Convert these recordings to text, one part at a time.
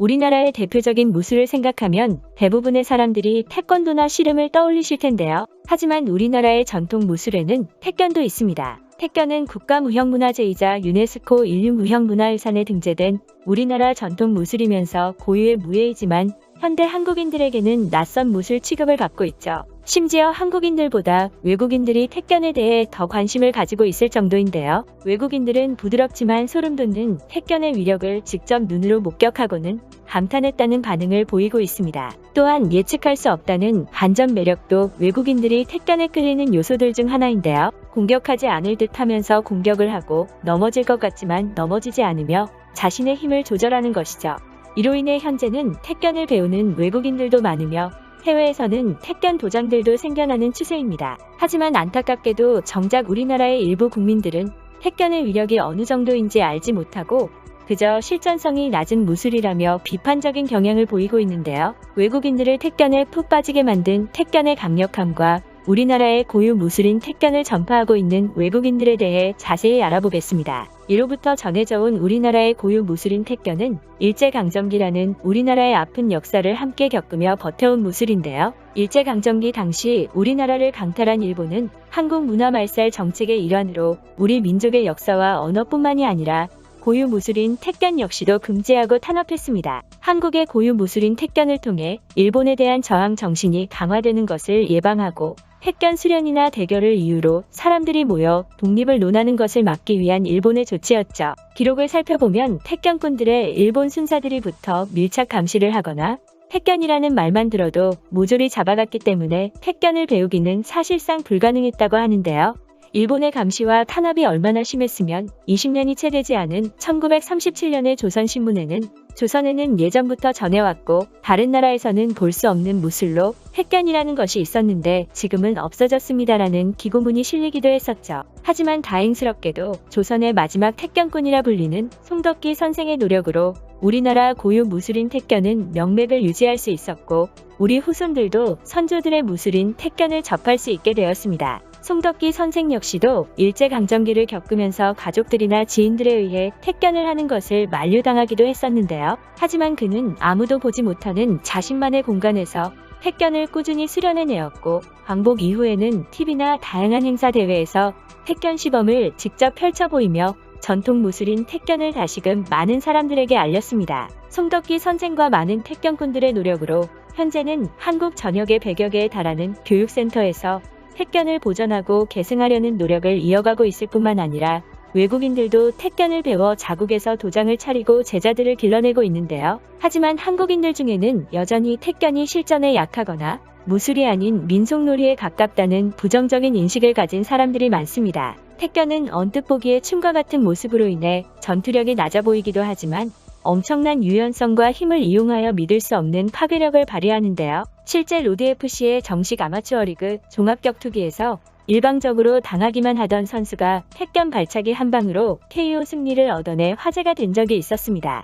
우리나라의 대표적인 무술을 생각하면 대부분의 사람들이 태권도나 씨름을 떠올리실 텐데요. 하지만 우리나라의 전통 무술에는 태권도 있습니다. 태권은 국가무형문화재이자 유네스코 인류무형문화유산에 등재된 우리나라 전통 무술이면서 고유의 무예이지만 현대 한국인들에게는 낯선 무술 취급을 받고 있죠. 심지어 한국인들보다 외국인들이 태권에 대해 더 관심을 가지고 있을 정도인데요. 외국인들은 부드럽지만 소름돋는 태권의 위력을 직접 눈으로 목격하고는 감탄했다는 반응을 보이고 있습니다. 또한 예측할 수 없다는 반전 매력도 외국인들이 태권에 끌리는 요소들 중 하나인데요. 공격하지 않을 듯 하면서 공격을 하고 넘어질 것 같지만 넘어지지 않으며 자신의 힘을 조절하는 것이죠. 이로 인해 현재는 태권을 배우는 외국인들도 많으며 해외에서는 태권 도장들도 생겨나는 추세입니다. 하지만 안타깝게도 정작 우리나라의 일부 국민들은 태권의 위력이 어느 정도인지 알지 못하고 그저 실전성이 낮은 무술이라며 비판적인 경향을 보이고 있는데요. 외국인들을 태권에 푹 빠지게 만든 태권의 강력함과 우리나라의 고유 무술인 태권을 전파하고 있는 외국인들에 대해 자세히 알아보겠습니다. 이로부터 전해져 온 우리나라의 고유 무술인 태권은 일제강점기라는 우리나라의 아픈 역사를 함께 겪으며 버텨온 무술인데요. 일제강점기 당시 우리나라를 강탈한 일본은 한국 문화말살 정책의 일환으로 우리 민족의 역사와 언어뿐만이 아니라 고유 무술인 태권 역시도 금지하고 탄압했습니다. 한국의 고유 무술인 태권을 통해 일본에 대한 저항 정신이 강화되는 것을 예방하고 태권 수련이나 대결을 이유로 사람들이 모여 독립을 논하는 것을 막기 위한 일본의 조치였죠. 기록을 살펴보면 태권꾼들의 일본 순사들이부터 밀착 감시를 하거나 태권이라는 말만 들어도 모조리 잡아갔기 때문에 태권을 배우기는 사실상 불가능했다고 하는데요. 일본의 감시와 탄압이 얼마나 심했으면 20년이 채 되지 않은 1937년의 조선신문에는 조선에는 예전부터 전해왔고 다른 나라에서는 볼 수 없는 무술로 태권이라는 것이 있었는데 지금은 없어졌습니다라는 기고문이 실리기도 했었죠. 하지만 다행스럽게도 조선의 마지막 태권꾼이라 불리는 송덕기 선생의 노력으로 우리나라 고유 무술인 태권은 명맥을 유지할 수 있었고 우리 후손들도 선조들의 무술인 태권을 접할 수 있게 되었습니다. 송덕기 선생 역시도 일제강점기를 겪으면서 가족들이나 지인들에 의해 태권을 하는 것을 만류당하기도 했었는데요. 하지만 그는 아무도 보지 못하는 자신만의 공간에서 태권을 꾸준히 수련해내었고 광복 이후에는 TV나 다양한 행사 대회에서 태권 시범을 직접 펼쳐 보이며 전통 무술인 태권을 다시금 많은 사람들에게 알렸습니다. 송덕기 선생과 많은 태권꾼들의 노력으로 현재는 한국 전역의 100여 개에 달하는 교육센터에서 태권을 보존하고 계승하려는 노력을 이어가고 있을 뿐만 아니라 외국인들도 태권을 배워 자국에서 도장을 차리고 제자들을 길러내고 있는데요. 하지만 한국인들 중에는 여전히 태권이 실전에 약하거나 무술이 아닌 민속놀이에 가깝다는 부정적인 인식을 가진 사람들이 많습니다. 태권은 언뜻 보기에 춤과 같은 모습으로 인해 전투력이 낮아 보이기도 하지만 엄청난 유연성과 힘을 이용하여 믿을 수 없는 파괴력을 발휘하는데요. 실제 로드FC의 정식 아마추어 리그 종합격투기에서 일방적으로 당하기만 하던 선수가 태권 발차기 한 방으로 KO 승리를 얻어내 화제가 된 적이 있었습니다.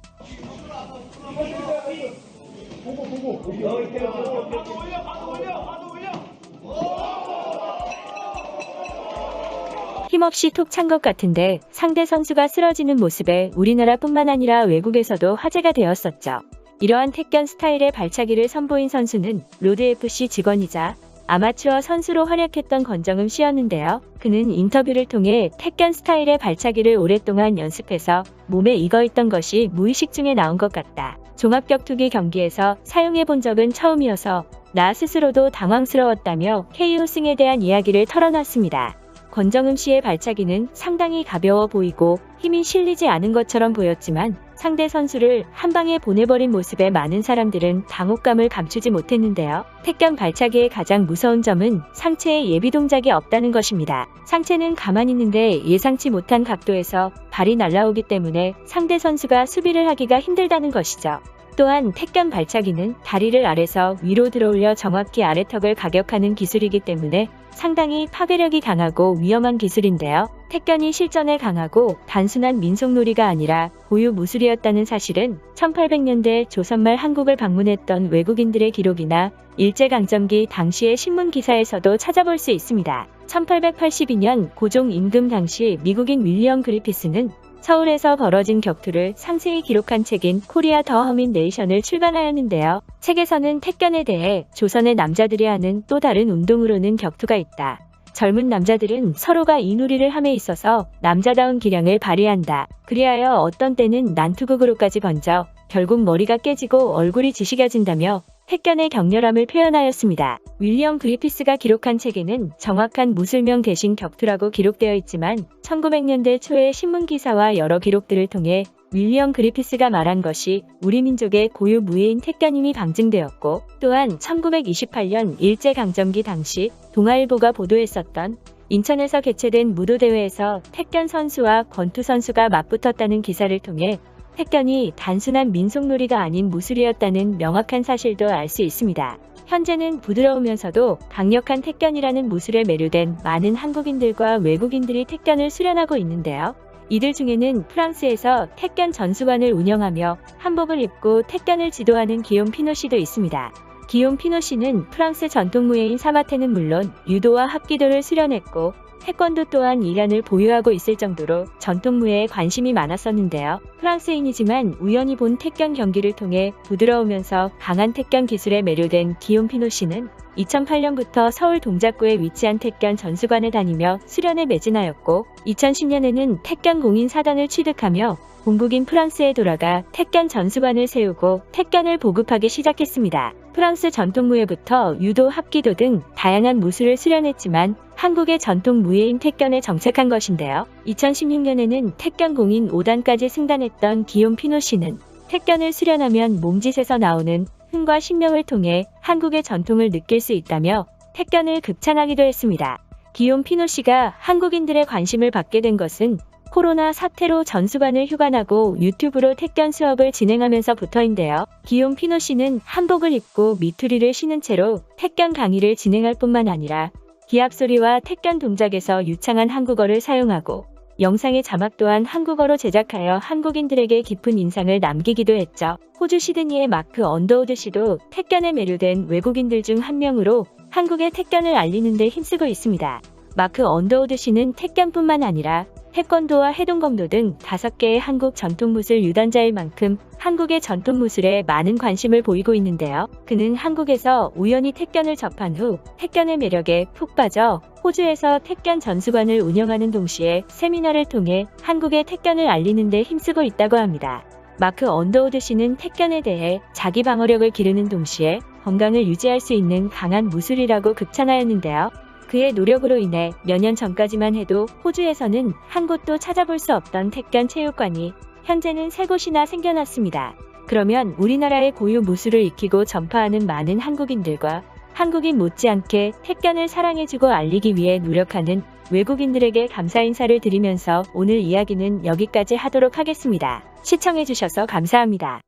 힘없이 톡 찬 것 같은데 상대 선수가 쓰러지는 모습에 우리나라뿐만 아니라 외국에서도 화제가 되었었죠. 이러한 태권 스타일의 발차기를 선보인 선수는 로드FC 직원이자 아마추어 선수로 활약했던 권정음 씨였는데요. 그는 인터뷰를 통해 태권 스타일의 발차기를 오랫동안 연습해서 몸에 익어있던 것이 무의식 중에 나온 것 같다. 종합격투기 경기에서 사용해본 적은 처음이어서 나 스스로도 당황스러웠다며 KO승에 대한 이야기를 털어놨습니다. 권정음 씨의 발차기는 상당히 가벼워 보이고 힘이 실리지 않은 것처럼 보였지만 상대 선수를 한 방에 보내버린 모습에 많은 사람들은 당혹감을 감추지 못했는데요. 태권 발차기의 가장 무서운 점은 상체에 예비 동작이 없다는 것입니다. 상체는 가만히 있는데 예상치 못한 각도에서 발이 날아오기 때문에 상대 선수가 수비를 하기가 힘들다는 것이죠. 또한 태권 발차기는 다리를 아래서 위로 들어올려 정확히 아래턱을 가격하는 기술이기 때문에 상당히 파괴력이 강하고 위험한 기술인데요. 태권이 실전에 강하고 단순한 민속놀이가 아니라 고유 무술이었다는 사실은 1800년대 조선 말 한국을 방문했던 외국인들의 기록이나 일제강점기 당시의 신문 기사에서도 찾아볼 수 있습니다. 1882년 고종 임금 당시 미국인 윌리엄 그리피스는 서울에서 벌어진 격투를 상세히 기록한 책인 코리아 더 허민 네이션을 출간하였는데요. 책에서는 택견에 대해 조선의 남자들이 하는 또 다른 운동으로는 격투가 있다. 젊은 남자들은 서로가 이누리를 함에 있어서 남자다운 기량을 발휘한다. 그리하여 어떤 때는 난투극으로까지 번져 결국 머리가 깨지고 얼굴이 지식해진다며 택견의 격렬함을 표현하였습니다. 윌리엄 그리피스가 기록한 책에는 정확한 무술명 대신 격투라고 기록되어 있지만 1900년대 초의 신문기사와 여러 기록들을 통해 윌리엄 그리피스가 말한 것이 우리 민족의 고유 무예인 택견임이 방증되었고, 또한 1928년 일제강점기 당시 동아일보가 보도했었던 인천에서 개최된 무도대회에서 택견 선수와 권투 선수가 맞붙었다는 기사를 통해 택견이 단순한 민속놀이가 아닌 무술이었다는 명확한 사실도 알 수 있습니다. 현재는 부드러우면서도 강력한 택견이라는 무술에 매료된 많은 한국인들과 외국인들이 택견을 수련하고 있는데요. 이들 중에는 프랑스에서 택견 전수관을 운영하며 한복을 입고 택견을 지도하는 기욤 피노씨도 있습니다. 기욤 피노씨는 프랑스 전통무예인 사마테는 물론 유도와 합기도를 수련했고 태권도 또한 이란을 보유하고 있을 정도로 전통무예에 관심이 많았었는데요. 프랑스인이지만 우연히 본 택견 경기를 통해 부드러우면서 강한 택견 기술에 매료된 기욤 피노씨는 2008년부터 서울 동작구에 위치한 택견 전수관에 다니며 수련에 매진하였고 2010년에는 택견 공인 사단을 취득하며 본국인 프랑스에 돌아가 택견 전수관을 세우고 택견을 보급하기 시작했습니다. 프랑스 전통무예부터 유도, 합기도 등 다양한 무술을 수련했지만 한국의 전통 무예인 택견에 정착한 것인데요. 2016년에는 택견 공인 5단까지 승단했던 기욤 피노씨는 택견을 수련하면 몸짓에서 나오는 흥과 신명을 통해 한국의 전통을 느낄 수 있다며 택견을 극찬하기도 했습니다. 기욤 피노씨가 한국인들의 관심을 받게 된 것은 코로나 사태로 전수관을 휴관하고 유튜브로 택견 수업을 진행하면서부터인데요. 기욤 피노씨는 한복을 입고 미투리를 신은 채로 택견 강의를 진행할 뿐만 아니라 기합 소리와 택견 동작에서 유창한 한국어를 사용하고 영상의 자막 또한 한국어로 제작하여 한국인들에게 깊은 인상을 남기기도 했죠. 호주 시드니의 마크 언더우드 씨도 택견에 매료된 외국인들 중 한 명으로 한국의 택견을 알리는 데 힘쓰고 있습니다. 마크 언더우드 씨는 택견뿐만 아니라 태권도와 해동검도 등 5개의 한국 전통무술 유단자일 만큼 한국의 전통무술에 많은 관심을 보이고 있는데요. 그는 한국에서 우연히 택견을 접한 후 택견의 매력에 푹 빠져 호주에서 택견 전수관을 운영하는 동시에 세미나를 통해 한국의 택견을 알리는 데 힘쓰고 있다고 합니다. 마크 언더우드 씨는 택견에 대해 자기 방어력을 기르는 동시에 건강을 유지할 수 있는 강한 무술이라고 극찬하였는데요. 그의 노력으로 인해 몇 년 전까지만 해도 호주에서는 한 곳도 찾아볼 수 없던 택견 체육관이 현재는 3곳이나 생겨났습니다. 그러면 우리나라의 고유 무술을 익히고 전파하는 많은 한국인들과 한국인 못지않게 택견을 사랑해주고 알리기 위해 노력하는 외국인들에게 감사 인사를 드리면서 오늘 이야기는 여기까지 하도록 하겠습니다. 시청해주셔서 감사합니다.